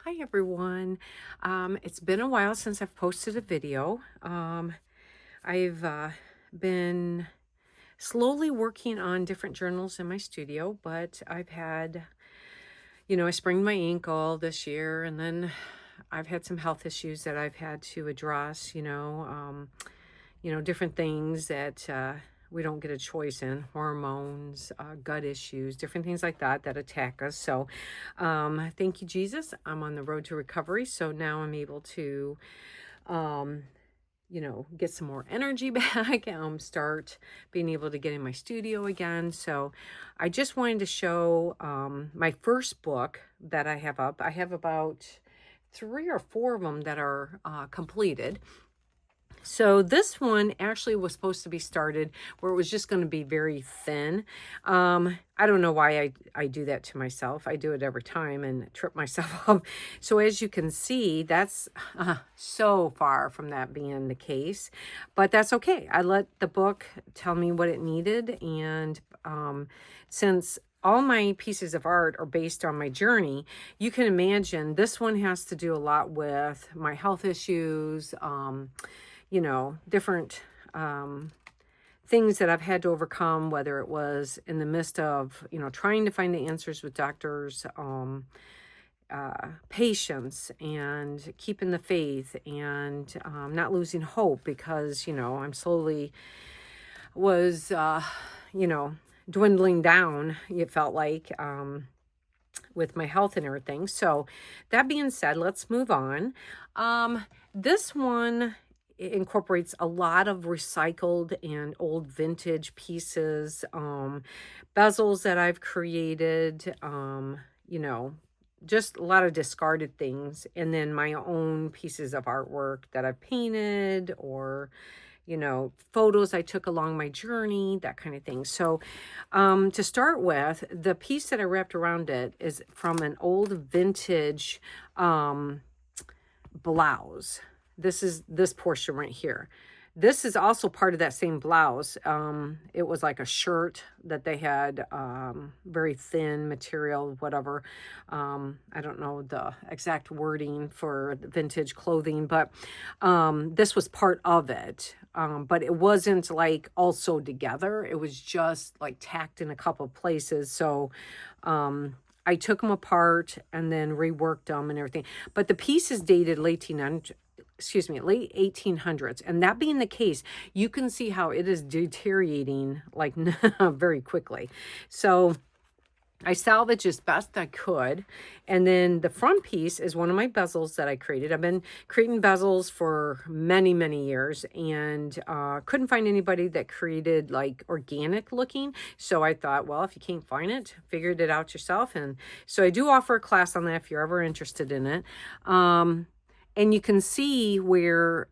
Hi everyone. It's been a while since I've posted a video. I've been slowly working on different journals in my studio, but I've had, I sprained my ankle this year, and then I've had some health issues that I've had to address, different things that we don't get a choice in, hormones, gut issues, different things like that that attack us. So thank you, Jesus. I'm on the road to recovery. So now I'm able to, um, get some more energy back, start being able to get in my studio again. So I just wanted to show my first book that I have up. I have about 3 or 4 of them that are completed. So this one actually was supposed to be started where it was just going to be very thin. I don't know why I do that to myself. I do it every time and trip myself up. So as you can see, that's so far from that being the case, but that's okay. I let the book tell me what it needed. And since all my pieces of art are based on my journey, you can imagine this one has to do a lot with my health issues, different things that I've had to overcome, whether it was in the midst of, trying to find the answers with doctors, patience, and keeping the faith, and not losing hope because, I'm slowly was, dwindling down, it felt like, with my health and everything. So that being said, let's move on. This one incorporates a lot of recycled and old vintage pieces, bezels that I've created, just a lot of discarded things, and then my own pieces of artwork that I've painted, or photos I took along my journey, that kind of thing. So to start with, the piece that I wrapped around it is from an old vintage blouse. This is this portion right here. This is also part of that same blouse. It was like a shirt that they had, very thin material, whatever. I don't know the exact wording for the vintage clothing, but this was part of it. But it wasn't like all sewed together. It was just like tacked in a couple places. So I took them apart and then reworked them and everything. But the piece is dated late 1800s. And that being the case, you can see how it is deteriorating like very quickly. So I salvaged as best I could. And then the front piece is one of my bezels that I created. I've been creating bezels for many, many years, and couldn't find anybody that created like organic looking. So I thought, well, if you can't find it, figured it out yourself. And so I do offer a class on that if you're ever interested in it. And you can see where,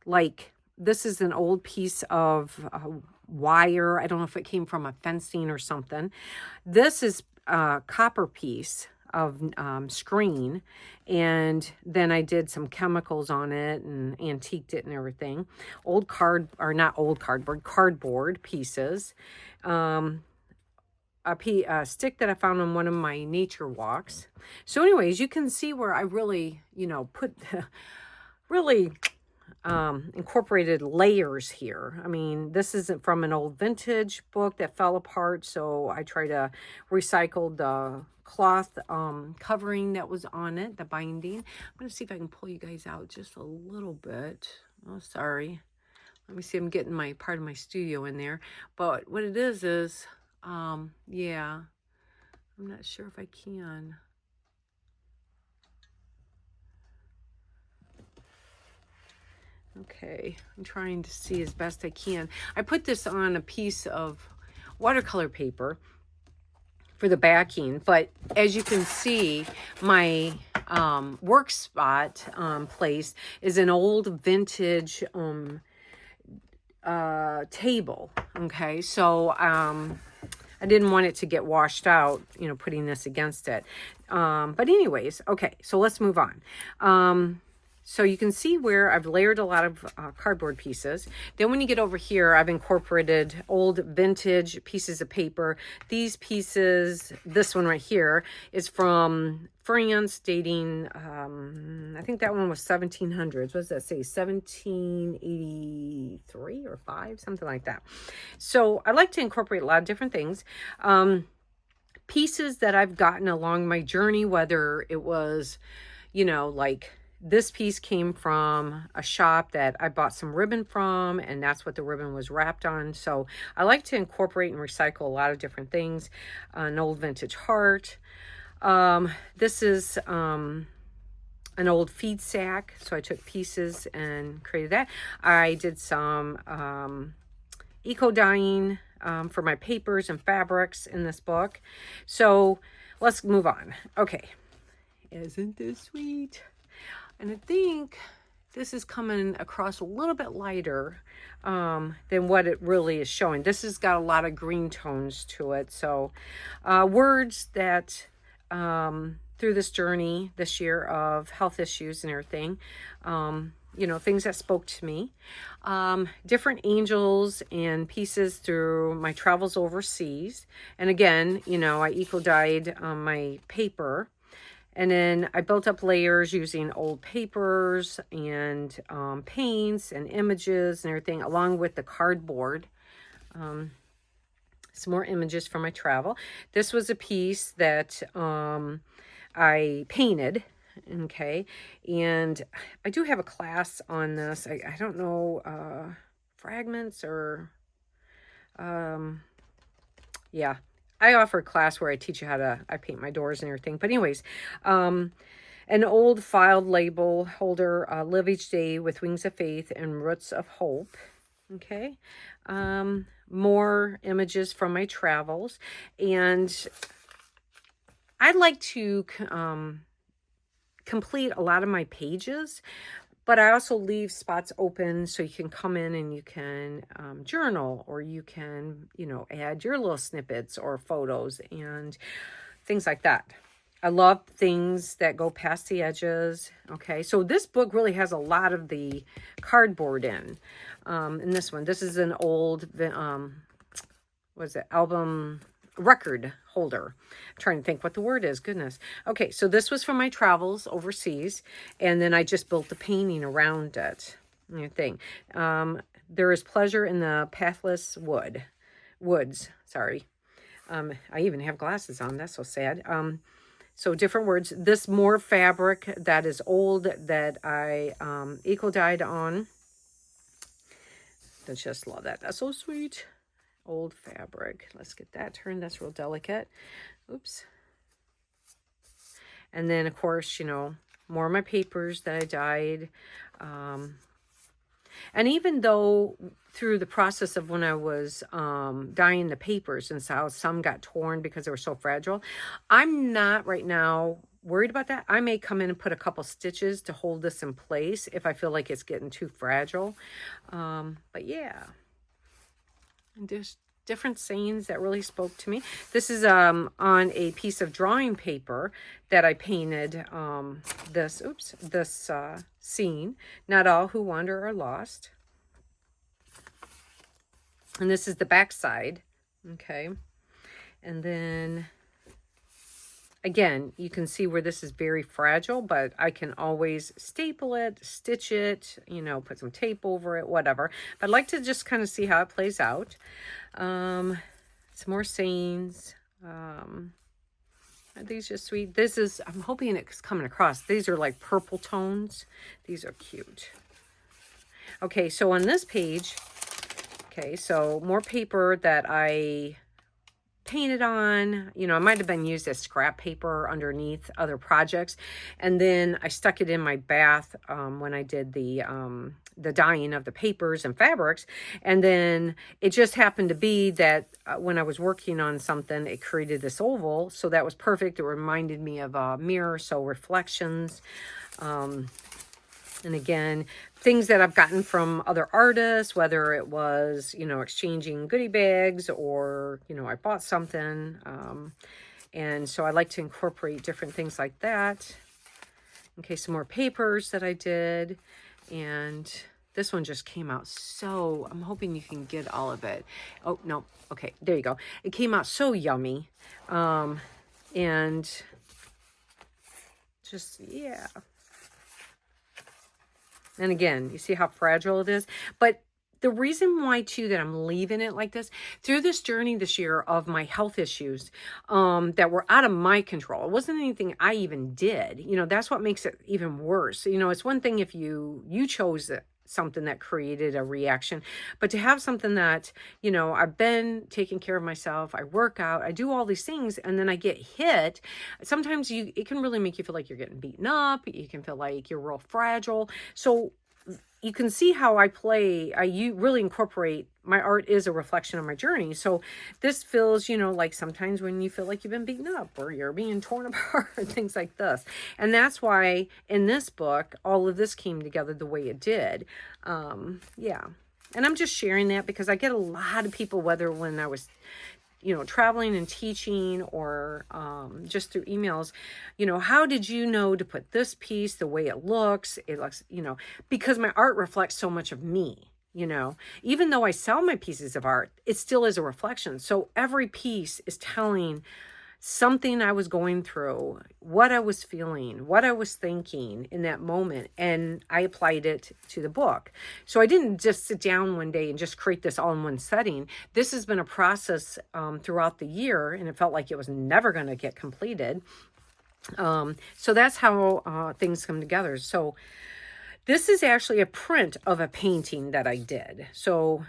like, this is an old piece of wire. I don't know if it came from a fencing or something. This is a copper piece of screen. And then I did some chemicals on it and antiqued it and everything. Cardboard pieces. A stick that I found on one of my nature walks. So anyways, you can see where I really, put really incorporated layers here. I mean, this isn't from an old vintage book that fell apart, so I try to recycle the cloth covering that was on it, the binding. I'm going to see if I can pull you guys out just a little bit. Oh, sorry. Let me see, I'm getting my part of my studio in there. But what it is, yeah, I'm not sure if I can. Okay, I'm trying to see as best I can. I put this on a piece of watercolor paper for the backing, but as you can see, my work spot place is an old vintage table. Okay, so I didn't want it to get washed out, putting this against it. But anyways, okay, so let's move on. So you can see where I've layered a lot of cardboard pieces. Then when you get over here, I've incorporated old vintage pieces of paper. These pieces, this one right here, is from France, dating, I think that one was 1700s. What does that say? 1783 or 5, something like that. So I like to incorporate a lot of different things. Pieces that I've gotten along my journey, whether it was, like this piece came from a shop that I bought some ribbon from, and that's what the ribbon was wrapped on. So I like to incorporate and recycle a lot of different things. An old vintage heart. This is an old feed sack. So I took pieces and created that. I did some eco dyeing for my papers and fabrics in this book. So let's move on. Okay. Isn't this sweet? And I think this is coming across a little bit lighter than what it really is showing. This has got a lot of green tones to it. So words that through this journey this year of health issues and everything, things that spoke to me, different angels and pieces through my travels overseas. And again, I eco-dyed my paper. And then I built up layers using old papers and paints and images and everything, along with the cardboard. Some more images from my travel. This was a piece that I painted, okay? And I do have a class on this. I don't know, fragments or, yeah. I offer a class where I teach you how to, I paint my doors and everything. But anyways, an old filed label holder, live each day with wings of faith and roots of hope. Okay. More images from my travels. And I'd like to complete a lot of my pages, but I also leave spots open so you can come in and you can journal, or you can, add your little snippets or photos and things like that. I love things that go past the edges. Okay, so this book really has a lot of the cardboard in this one. This is an old, album record holder. I'm trying to think what the word is. Goodness. Okay, so this was from my travels overseas, and then I just built the painting around it. Thing. There is pleasure in the pathless woods. Sorry. I even have glasses on. That's so sad. So different words. This more fabric that is old that I eco-dyed on. I just love that. That's so sweet. Old fabric. Let's get that turned. That's real delicate. Oops. And then, of course, more of my papers that I dyed. And even though through the process of when I was dyeing the papers and how some got torn because they were so fragile, I'm not right now worried about that. I may come in and put a couple stitches to hold this in place if I feel like it's getting too fragile. But yeah. And there's different sayings that really spoke to me. This is on a piece of drawing paper that I painted this scene. Not all who wander are lost. And this is the back side. Okay. And then again, you can see where this is very fragile, but I can always staple it, stitch it, put some tape over it, whatever. But I'd like to just kind of see how it plays out. Some more sayings. Are these just sweet? I'm hoping it's coming across. These are like purple tones. These are cute. Okay, so on this page, so more paper that I painted on, it might have been used as scrap paper underneath other projects. And then I stuck it in my bath when I did the dyeing of the papers and fabrics. And then it just happened to be that when I was working on something, it created this oval. So that was perfect. It reminded me of a mirror, so reflections. And again, things that I've gotten from other artists, whether it was, exchanging goodie bags or, I bought something. And so I like to incorporate different things like that. Okay, some more papers that I did. And this one just came out so, I'm hoping you can get all of it. Oh, no. Okay, there you go. It came out so yummy. And just, yeah. And again, you see how fragile it is? But the reason why, too, that I'm leaving it like this, through this journey this year of my health issues that were out of my control, it wasn't anything I even did. You know, that's what makes it even worse. You know, it's one thing if you chose it, something that created a reaction, but to have something that, you know, I've been taking care of myself, I work out, I do all these things, and then I get hit. Sometimes it can really make you feel like you're getting beaten up. You can feel like you're real fragile. So you can see how you really incorporate, my art is a reflection of my journey. So this feels, you know, like sometimes when you feel like you've been beaten up or you're being torn apart, things like this. And that's why in this book, all of this came together the way it did. Yeah. And I'm just sharing that because I get a lot of people, whether when I was, you know, traveling and teaching or just through emails, you know, how did you know to put this piece the way it looks, you know, because my art reflects so much of me, you know, even though I sell my pieces of art, it still is a reflection. So every piece is telling something I was going through, what I was feeling, what I was thinking in that moment, and I applied it to the book. So I didn't just sit down one day and just create this all in one setting. This has been a process throughout the year, and it felt like it was never going to get completed. So that's how things come together. So this is actually a print of a painting that I did. So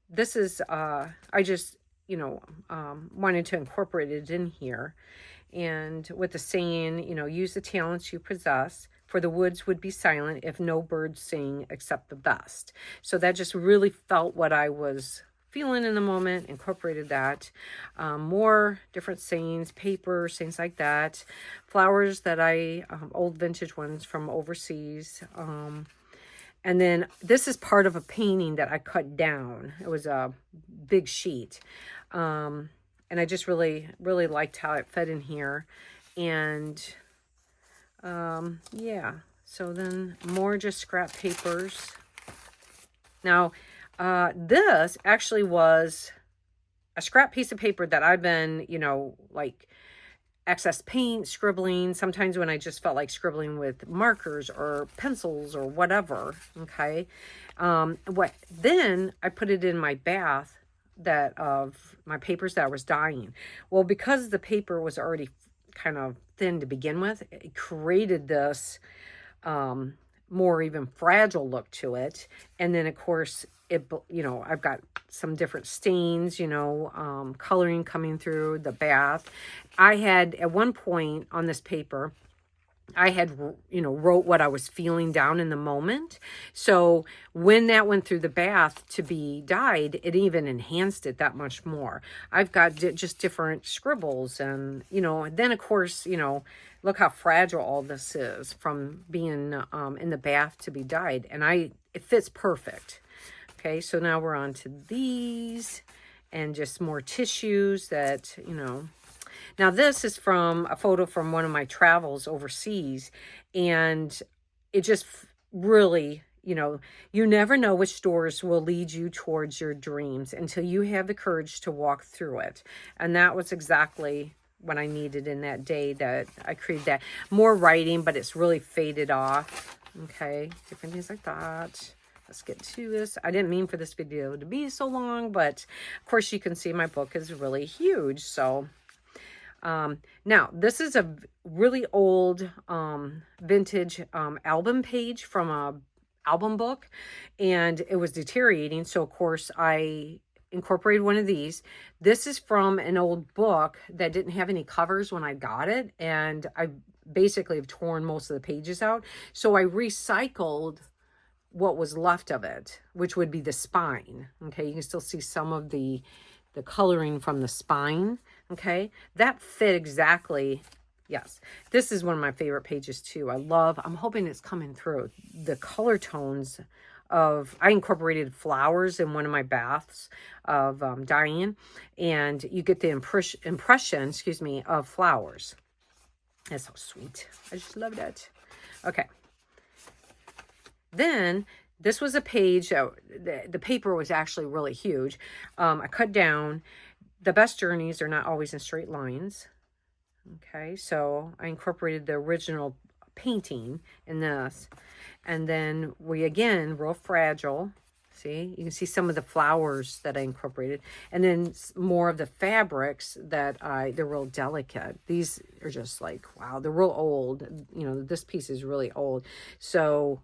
this is, I just, you know, wanted to incorporate it in here. And with the saying, you know, use the talents you possess, for the woods would be silent if no birds sing except the best. So that just really felt what I was feeling in the moment, incorporated that. More different sayings, papers, things like that. Flowers that old vintage ones from overseas. And then this is part of a painting that I cut down. It was a big sheet. And I just really, really liked how it fed in here. And yeah, so then more just scrap papers. Now, this actually was a scrap piece of paper that I've been, you know, like excess paint, scribbling, sometimes when I just felt like scribbling with markers or pencils or whatever, okay? Then I put it in my bath of my papers that I was dyeing. Well, because the paper was already kind of thin to begin with, it created this more even fragile look to it. And then, of course, you know, I've got some different stains, you know, coloring coming through the bath. I had, at one point on this paper, I had, you know, wrote what I was feeling down in the moment. So when that went through the bath to be dyed, it even enhanced it that much more. I've got just different scribbles and, you know, then of course, you know, look how fragile all this is from being in the bath to be dyed. And it fits perfect. Okay, so now we're on to these and just more tissues that, you know. Now this is from a photo from one of my travels overseas, and it just really, you know, you never know which doors will lead you towards your dreams until you have the courage to walk through it. And that was exactly what I needed in that day that I created that. More writing, but it's really faded off. Okay, different things like that. Let's get to this. I didn't mean for this video to be so long, but of course you can see my book is really huge. So now this is a really old vintage album page from a album book, and it was deteriorating. So of course I incorporated one of these. This is from an old book that didn't have any covers when I got it, and I basically have torn most of the pages out. So I recycled what was left of it, which would be the spine. Okay, you can still see some of the coloring from the spine. Okay, that fit exactly. Yes, this is one of my favorite pages too. I'm hoping it's coming through. The color tones I incorporated flowers in one of my baths of dyeing, and you get the impression, of flowers. That's so sweet. I just love that. Okay. Then this was a page, the paper was actually really huge. I cut down. The best journeys are not always in straight lines. Okay, so I incorporated the original painting in this. And then we, again, real fragile. See, you can see some of the flowers that I incorporated. And then more of the fabrics that they're real delicate. These are just like, wow, they're real old. You know, this piece is really old. So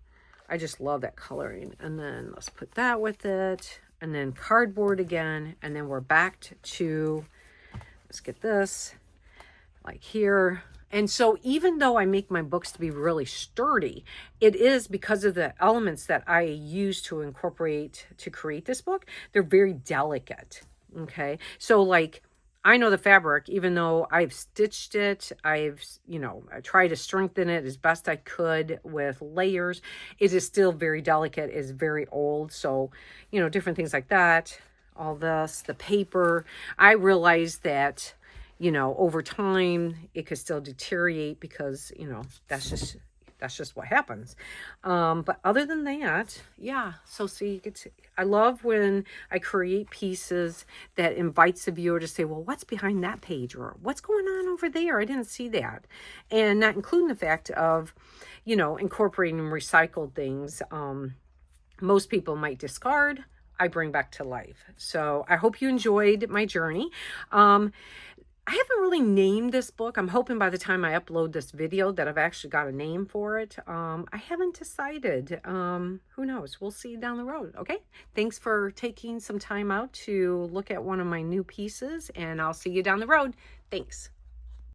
I just love that coloring. And then let's put that with it. And then cardboard again. And then we're back to, let's get this, like here. And so even though I make my books to be really sturdy, it is because of the elements that I use to incorporate to create this book. They're very delicate. Okay. So like, I know the fabric, even though I've stitched it, I tried to strengthen it as best I could with layers. It is still very delicate, it's very old. So, different things like that, all this, the paper, I realized that, over time it could still deteriorate because, that's just what happens. But other than that, yeah. So see, I love when I create pieces that invites the viewer to say, well, what's behind that page, or what's going on over there? I didn't see that. And not including the fact of, incorporating recycled things. Most people might discard. I bring back to life. So I hope you enjoyed my journey. I haven't really named this book. I'm hoping by the time I upload this video that I've actually got a name for it. I haven't decided. Who knows? We'll see down the road. Okay. Thanks for taking some time out to look at one of my new pieces, and I'll see you down the road. Thanks.